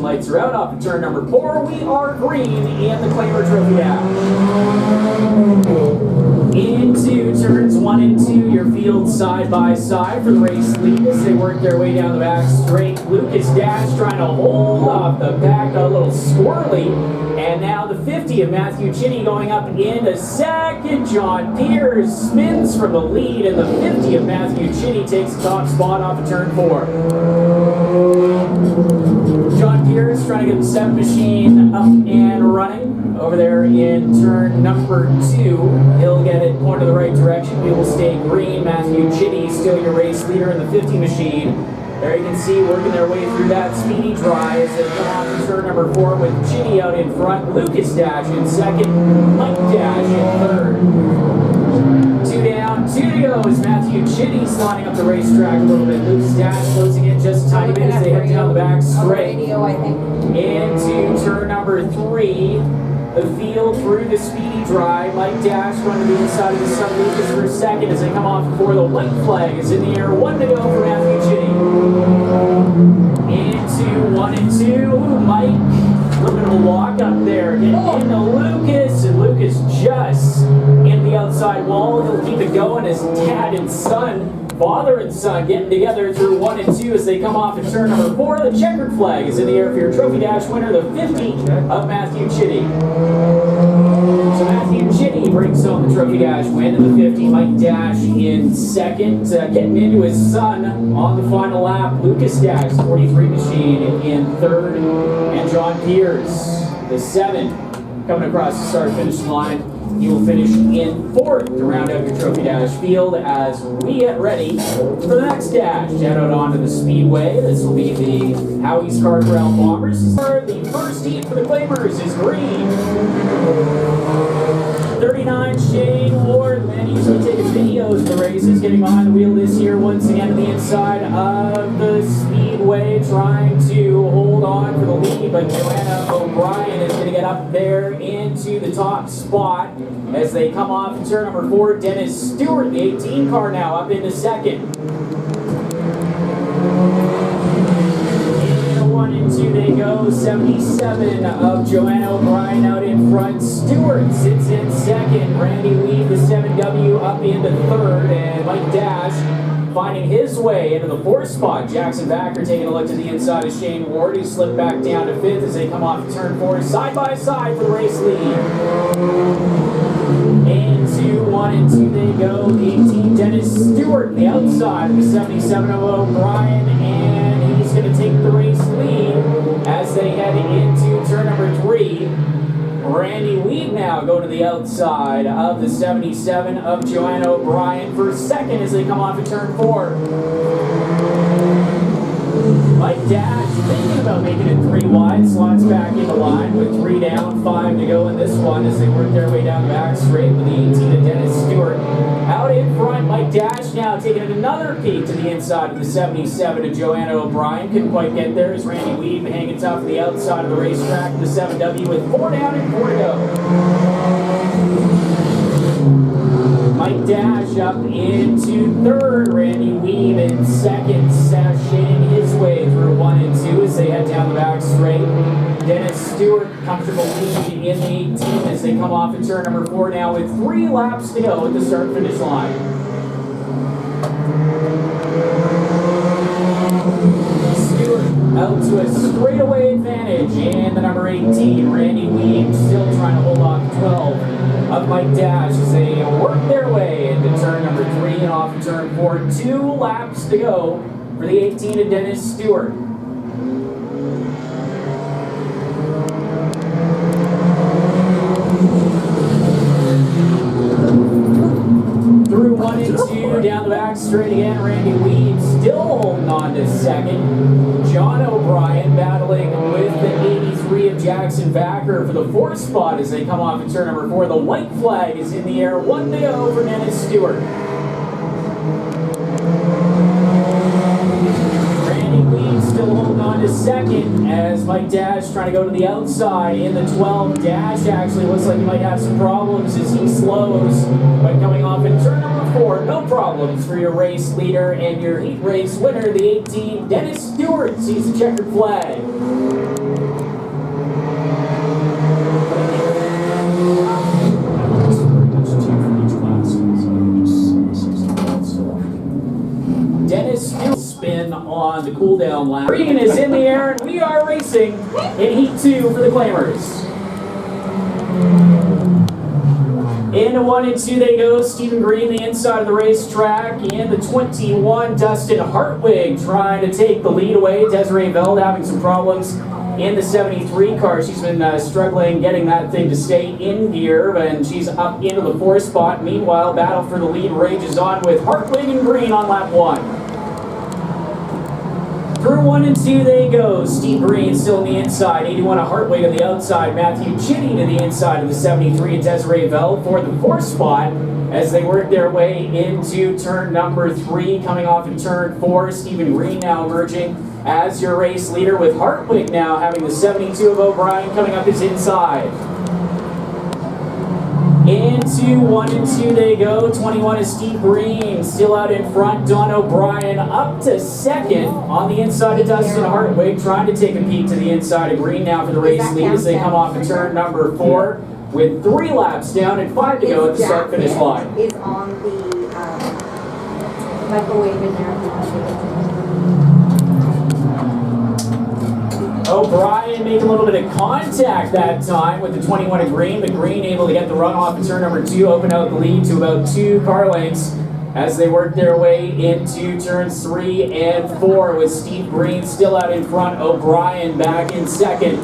caution lights are out off of turn number 4. We are green in the Claimer Trophy dash. Into turns 1 and 2, your field side by side for the race lead as they work their way down the back straight. Lucas Dash trying to hold off the back, got a little squirrely. And now the 50 of Matthew Chinney going up into second. John Pierce spins from the lead, and the 50 of Matthew Chinney takes the top spot off of turn 4. John Pierce trying to get the 7 machine up and running. Over there in turn number 2, he'll get it pointed the right direction. We will stay green. Matthew Chinney still your race leader in the 50 machine. There you can see working their way through that speedy drive as they come off to turn number 4 with Chinney out in front, Lucas Dash in second, Mike Dash in third. 2 down, 2 to go as Matthew Chinney sliding up the racetrack a little bit. Lucas Dash closing in just a tiny bit as they head down the back straight. Into turn number 3. The field through the speedy drive. Mike Dash going to the inside of the Sun Lucas for a second as they come off before the white flag is in the air. 1 to go for Matthew Chinney. Into 1 and 2. Mike, a little bit of a walk up there. Getting into Lucas, and Lucas just in the outside wall. He'll keep it going as dad and son, father and son, getting together through 1 and 2 as they come off at turn number 4. The checkered flag is in the air for your Trophy Dash winner, the 50 of Matthew Chinney. So Matthew Chinney brings home the Trophy Dash win in the 50. Mike Dash in second, getting into his son on the final lap. Lucas Dash, 43 machine, in third, and John Pierce, the 7, coming across the start-finish line. He will finish in 4th to round out your Trophy Dash field as we get ready for the next dash. Head out onto the speedway. This will be the Howie's Car Corral Bombers. The first heat for the Claimers is green. 39 Shane Ward, man, usually taking videos of the races, getting behind the wheel this year once again to the inside of the speedway, trying to hold on for the lead, but Joanna O'Brien is going to get up there into the top spot as they come off in turn number 4. Dennis Stewart, the 18 car, now up into second. 1 and 2 they go. 77 of Joanna O'Brien out in front. Stewart sits in second. Randy Weed, the 7W, up into third. And Mike Dash finding his way into the 4th spot. Jackson Backer taking a look to the inside of Shane Ward. He slipped back down to 5th as they come off turn 4. Side by side for the race lead. Into 1 and 2 they go. The 18 Dennis Stewart, the outside of the 77 of O'Brien. And he's going to take the race lead as they head into turn number 3. Randy Weed now go to the outside of the 77 of Joanna O'Brien for second as they come off at turn 4. Mike Dash thinking about making it 3 wide, slots back in the line with 3 down, 5 to go in this one as they work their way down the back straight with the 18 of Dennis Stewart. Out in front, Mike Dash now taking another peek to the inside of the 77 of Joanna O'Brien. Couldn't quite get there as Randy Weed hanging tough to the outside of the racetrack. The 7W with 4 down and 4 to go. Mike Dash up into third. Randy Weed in second, sashaying his way through 1 and 2 as they head down the back straight. Dennis Stewart, comfortable lead in the 18 as they come off in turn number 4 now with 3 laps to go at the start-finish line. Stewart out to a straightaway advantage in the number 18. Randy Weed still trying to hold off 12 of Mike Dash as they work their way into turn number 3 and off of turn 4. 2 laps to go for the 18 of Dennis Stewart. Through 1 and 2, down the back straight again. Randy Weed still holding on to second. John O'Brien battling with the 83 of Jackson Backer for the 4th spot as they come off in turn number 4. The white flag is in the air. 1 to go for Dennis Stewart. Randy Weed still holding on to second as Mike Dash trying to go to the outside in the 12. Dash actually looks like he might have some problems as he slows, but coming off in turn number 4, no problems for your race leader and your heat race winner, the 18, Dennis Stewart, sees the checkered flag. down lap. Green is in the air, and we are racing in Heat 2 for the Claimers. Into 1 and 2 they go. Stephen Green, the inside of the racetrack. In the 21, Dustin Hartwig trying to take the lead away. Desiree Veld having some problems in the 73 car. She's been struggling getting that thing to stay in gear, and she's up into the 4th spot. Meanwhile, battle for the lead rages on with Hartwig and Green on lap 1. Through 1 and 2 they go. Steve Green still on the inside. 81 of Hartwig on the outside. Matthew Chitty to the inside of the 73 and Desiree Veld for the 4th spot as they work their way into turn number 3. Coming off in turn 4, Stephen Green now emerging as your race leader with Hartwig now having the 72 of O'Brien coming up his inside. Into 1 and 2 they go. 21 is Steve Green still out in front. Don O'Brien up to 2nd on the inside of Dustin Hartwig, trying to take a peek to the inside of Green now for the race lead as they come off in turn number 4 with 3 laps down and 5 to go at the start finish line. Is on the microwave in there. O'Brien making a little bit of contact that time with the 21 of Green, but Green able to get the run off in turn number 2, open out the lead to about 2 car lengths as they work their way into turns 3 and 4 with Steve Green still out in front, O'Brien back in 2nd.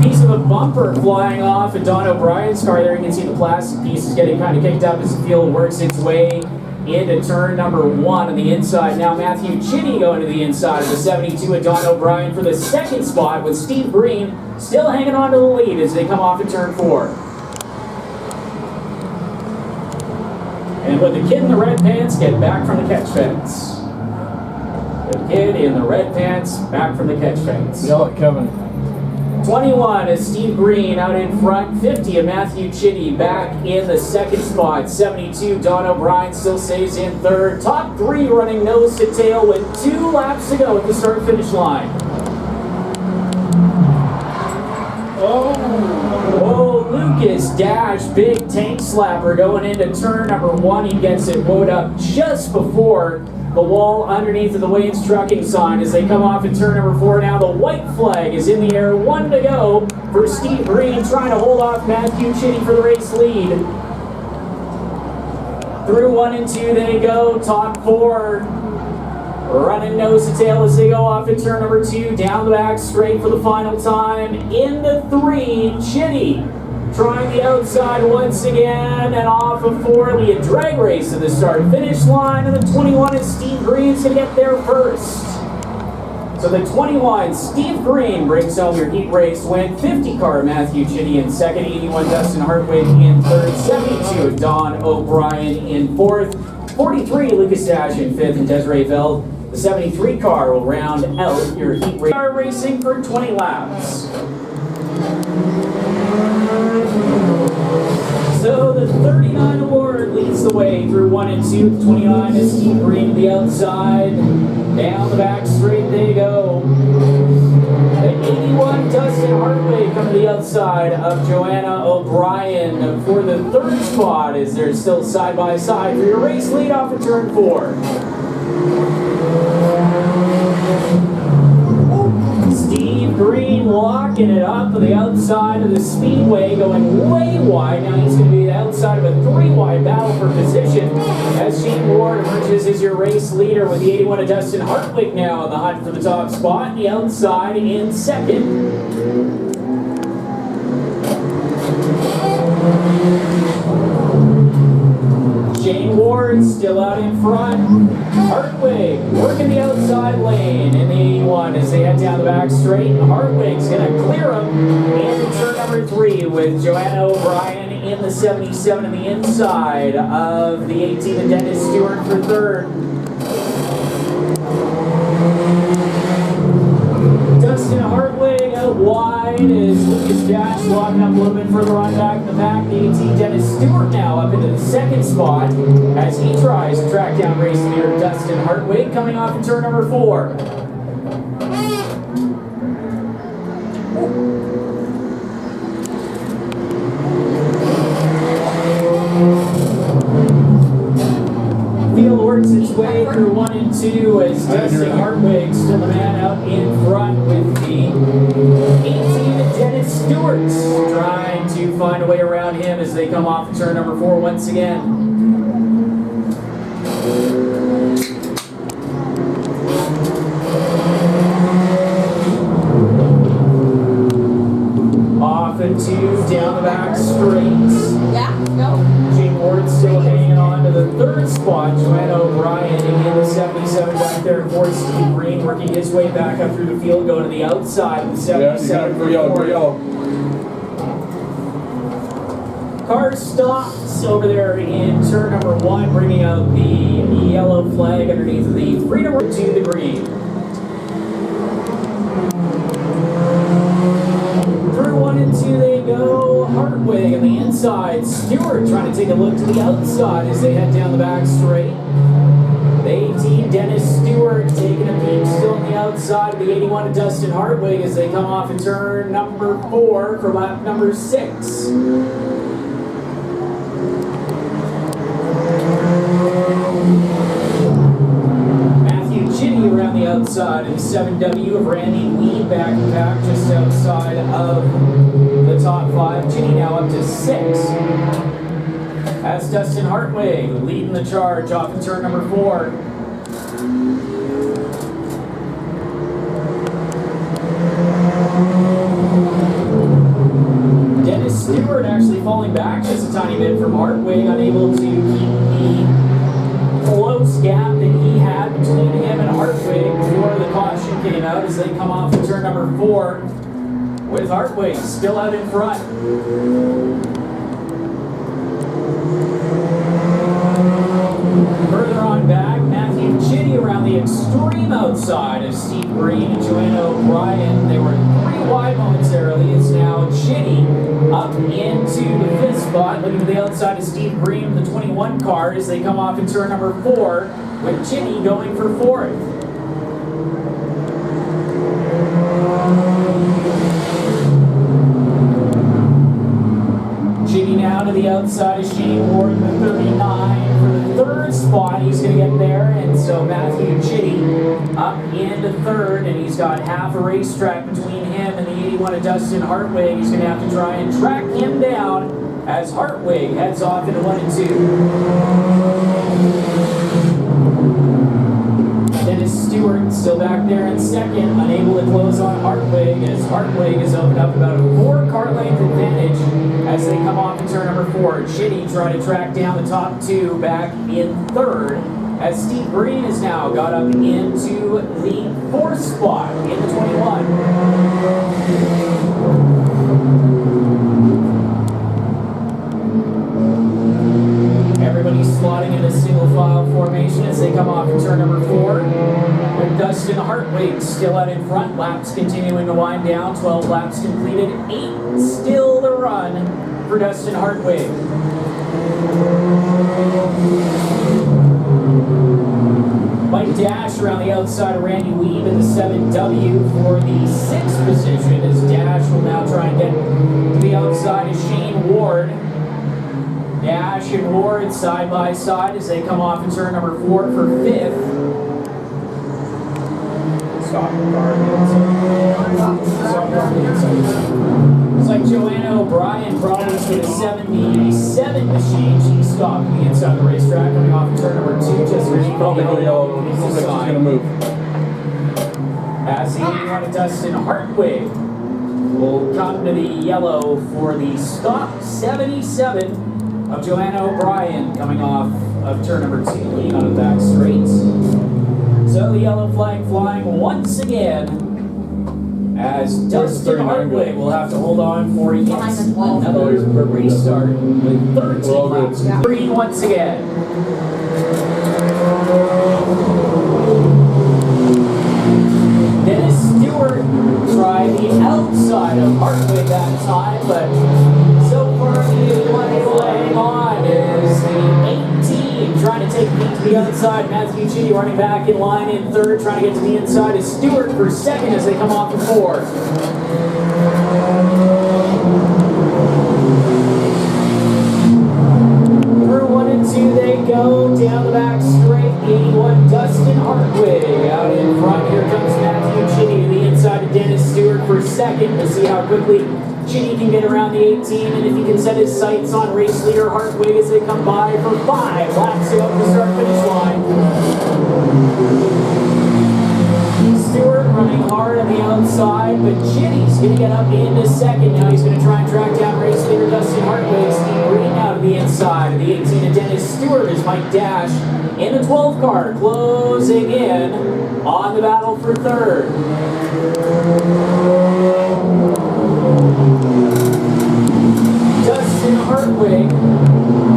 Piece of a bumper flying off of Don O'Brien's car there. You can see the plastic piece is getting kind of kicked up as the field works its way into turn number 1 on the inside. Now Matthew Chitty going to the inside of the 72 of Don O'Brien for the 2nd spot with Steve Green still hanging on to the lead as they come off in turn 4. And with the kid in the red pants get back from the catch fence. The kid in the red pants back from the catch fence. Yell at Kevin. 21 is Steve Green out in front. 50 of Matthew Chitty back in the 2nd spot. 72 Don O'Brien still stays in 3rd. Top 3 running nose to tail with 2 laps to go at the start finish line. Oh, Lucas Dash, big tank slapper going into turn number 1. He gets it wound up just before the wall underneath of the Wayne's Trucking sign as they come off in turn number 4. Now the white flag is in the air. 1 to go for Steve Green trying to hold off Matthew Chitty for the race lead. Through 1 and 2 they go. Top 4 running nose to tail as they go off in turn number 2. Down the back straight for the final time. In the 3, Chitty trying the outside once again, and off of 4, be a drag race to the start finish line, and the 21 is Steve Green's going to get there first. So the 21, Steve Green, brings home your heat race win. 50 car Matthew Chitty in 2nd, 81 Dustin Hartwig in 3rd, 72 Don O'Brien in 4th, 43 Lucas Dash in 5th, and Desiree Veld. The 73 car will round out your heat race. Car racing for 20 laps. So the 39 award leads the way through 1 and 2. The 29 is Steve Green to the outside. Down the back straight they go. The 81 Dustin Hartwig come to the outside of Joanna O'Brien for the 3rd spot as they're still side by side for your race lead off of turn 4. Steve Green locking it up on the outside of the speedway, going way wide. Now he's going to be the outside of a 3-wide battle for position as Shane Ward emerges as your race leader with the 81 of Dustin Hartwig now on the hunt for the top spot. The outside in 2nd. Shane Ward still out in front. Hartwig working the outside lane in the 81 as they head down the back straight. Hartwig's going to clear him in turn number 3 with Joanna O'Brien in the 77 on the inside of the 18 and Dennis Stewart for 3rd. Dustin Hartwig out wide as Lucas Dash locking up a little bit further on back in the back. The 18 Dennis Stewart now up into the 2nd spot as he tries to track down race leader Dustin Hartwig coming off in turn number 4. Field work works its way through 1 and 2 as Dustin Hartwig still the man out in front with the 18 Dennis Stewart trying to find a way around him as they come off turn number 4 once again. Off and 2 down the back straight. Yeah, go. Gene Ward still hanging on to the 3rd spot. Joanna O'Brien in the 77 back there for Steve Green, working his way back up through the field, going to the outside of the 77 for yellow. Car stops over there in turn number 1, bringing out the yellow flag underneath the freedom to the green. Through 1 and 2 they go. Hartwig on the inside. Stewart trying to take a look to the outside as they head down the back straight. The 18 Dennis Stewart taking a peek still on the outside of the 81 of Dustin Hartwig as they come off in turn number 4 for lap number 6. Around the outside of the 7W of Randy Weed back in pack just outside of the top 5. Chitty now up to 6. As Dustin Hartwig leading the charge off in turn number 4. Dennis Stewart actually falling back just a tiny bit from Hartwig, unable to keep the close gap that he had between him and Hartwig before the caution came out as they come off of turn number 4 with Hartwig still out in front. Further on back, Matthew Chitty around the extreme outside of Steve Green and Joanna O'Brien. They were 3 wide momentarily. It's now Chitty up into the 5th spot, looking to the outside of Steve Green with the 21 car as they come off in turn number 4, with Chitty going for 4th. Chitty now to the outside of Shane Ward in the 39 for the 3rd spot. He's going to get there, and so Matthew Chitty up into 3rd, and he's got half a racetrack between him and the 81 of Dustin Hartwig. He's going to have to try and track him down as Hartwig heads off into 1 and 2. Dennis Stewart still back there in 2nd, unable to close on Hartwig as Hartwig has opened up about a 4-car length advantage as they come off in turn number 4. Chitty trying to track down the top 2 back in 3rd as Steve Green has now got up into the 4th spot in the 21. Everybody's slotting in a single file formation as they come off in turn number 4. With Dustin Hartwig still out in front. Laps continuing to wind down. 12 laps completed. 8 still to run for Dustin Hartwig. Mike Dash around the outside of Randy Weed in the 7W for the 6th position as Dash will now try and get to the outside of Shane Ward. Dash and Ward side by side as they come off in turn number 4 for 5th. Stop the car. It's like Joanna O'Brien probably with a 77 machine. She stopped the inside the racetrack coming off in turn number 2 just for she probably going to move. As the 81 of Dustin Hartwig will come to the yellow for the stop 77 of Joanna O'Brien coming off of turn number 2, leading on the back straight. So the yellow flag flying once again as Dustin Hartwig will have to hold on for yet another restart with 13 laps. Green once again. Dennis Stewart tried the outside of Hartwig that time, but so far the one flag on is the 18 trying to take a peek to the outside. Matthew Chitty running back in line in 3rd, trying to get to the inside is Stewart for 2nd as they come off the 4th. Through 1 and 2 they go down the back straight 81, Dustin Hartwig. Out in front, here comes Matthew Chitty to the inside of Dennis Stewart for second. We'll see how quickly Chitty can get around the 18, and if he can set his sights on race leader Hartwig as they come by for 5 laps to go to the start-finish line. Stewart running hard on the outside, but Chitty's going to get up into second. Now he's going to try and track down race leader Dustin Hartwig. Steve Green out of the inside of the 18 of Dennis Stewart as Mike Dash in the 12 car closing in on the battle for third. Dustin Hartwig,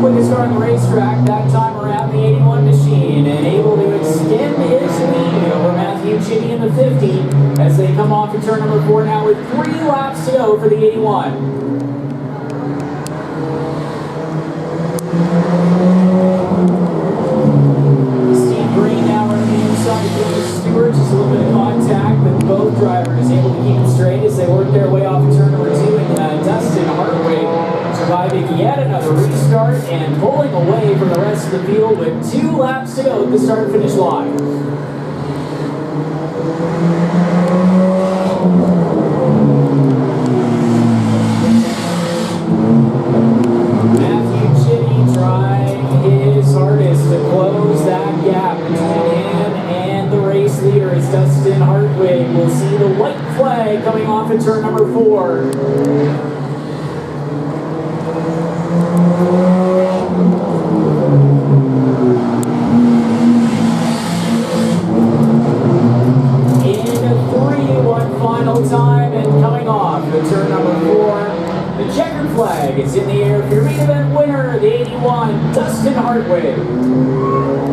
quickest car on the racetrack, that time around the 81 machine, and able to extend his lead over Matthew Chitty in the 50 as they come off of turn number 4 now with 3 laps to go for the 81. Steve Green now running the inside of Dennis Stewart, just a little bit of contact, but both drivers able to keep it straight as they work their way off of turn number 2, and Dustin Hartwig surviving yet another restart and pulling away from the rest of the field with 2 laps to go at the start-finish line. Matthew Chitty trying his hardest to close that gap between him and the race leader as Dustin Hartwig will see the white flag coming off at turn number 4. Time and coming off the turn number 4, the checkered flag is in the air for your main event winner, the 81, Dustin Hartwig.